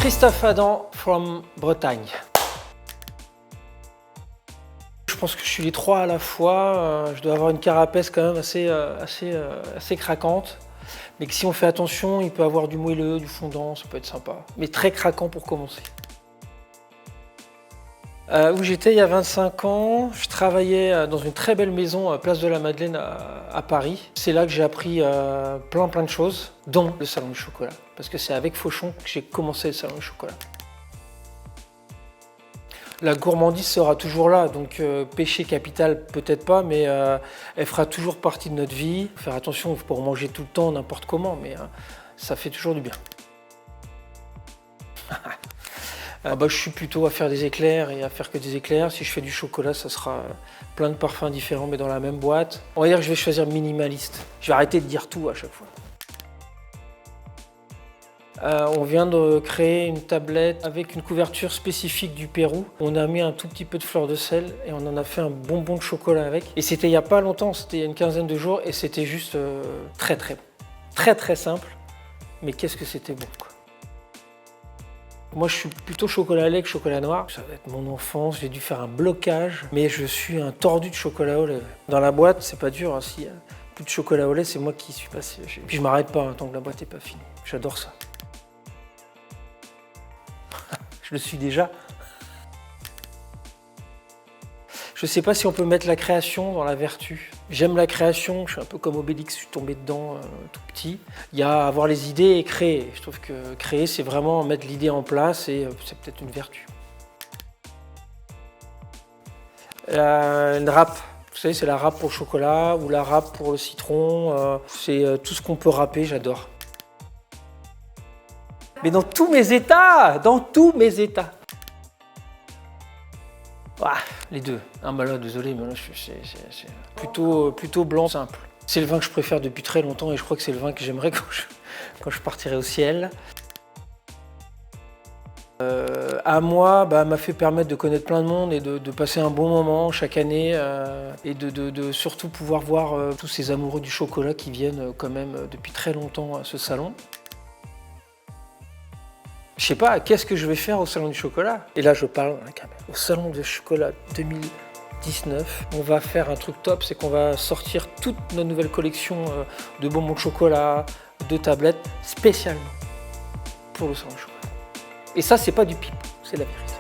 Christophe Adam from Bretagne. Je pense que je suis les trois à la fois. Je dois avoir une carapace quand même assez craquante. Mais que si on fait attention, il peut avoir du moelleux, du fondant, ça peut être sympa. Mais très craquant pour commencer. Où j'étais il y a 25 ans, je travaillais dans une très belle maison, place de la Madeleine à Paris. C'est là que j'ai appris plein de choses, dont le salon du chocolat. Parce que c'est avec Fauchon que j'ai commencé le salon du chocolat. La gourmandise sera toujours là, donc péché capital peut-être pas, mais elle fera toujours partie de notre vie. Faire attention pour manger tout le temps, n'importe comment, mais ça fait toujours du bien. Je suis plutôt à faire des éclairs et à faire que des éclairs. Si je fais du chocolat, ça sera plein de parfums différents, mais dans la même boîte. On va dire que je vais choisir minimaliste. Je vais arrêter de dire tout à chaque fois. On vient de créer une tablette avec une couverture spécifique du Pérou. On a mis un tout petit peu de fleur de sel et on en a fait un bonbon de chocolat avec. Et c'était il n'y a pas longtemps, c'était il y a une quinzaine de jours et c'était juste très bon. Très simple, mais qu'est-ce que c'était bon, quoi. Moi, je suis plutôt chocolat lait que chocolat noir. Ça va être mon enfance, j'ai dû faire un blocage, mais je suis un tordu de chocolat au lait. Dans la boîte, c'est pas dur, hein. S'il y a plus de chocolat au lait, c'est moi qui suis passé. Puis je m'arrête pas tant que la boîte n'est pas finie. J'adore ça. Je le suis déjà. Je sais pas si on peut mettre la création dans la vertu. J'aime la création, je suis un peu comme Obélix, je suis tombé dedans tout petit. Il y a avoir les idées et créer. Je trouve que créer, c'est vraiment mettre l'idée en place et c'est peut-être une vertu. Une râpe. Vous savez, c'est la râpe pour le chocolat ou la râpe pour le citron. C'est tout ce qu'on peut râper, j'adore. Mais dans tous mes états, Ah, les deux. Désolé, mais là, c'est plutôt blanc simple. C'est le vin que je préfère depuis très longtemps et je crois que c'est le vin que j'aimerais quand je partirai au ciel. À moi, m'a fait permettre de connaître plein de monde et de passer un bon moment chaque année et de surtout pouvoir voir tous ces amoureux du chocolat qui viennent quand même depuis très longtemps à ce salon. Je sais pas, qu'est-ce que je vais faire au Salon du Chocolat? Et là, je parle à la caméra. Au Salon du Chocolat 2019, on va faire un truc top, c'est qu'on va sortir toute notre nouvelle collection de bonbons de chocolat, de tablettes, spécialement pour le Salon du Chocolat. Et ça, c'est pas du pipeau, c'est la vérité.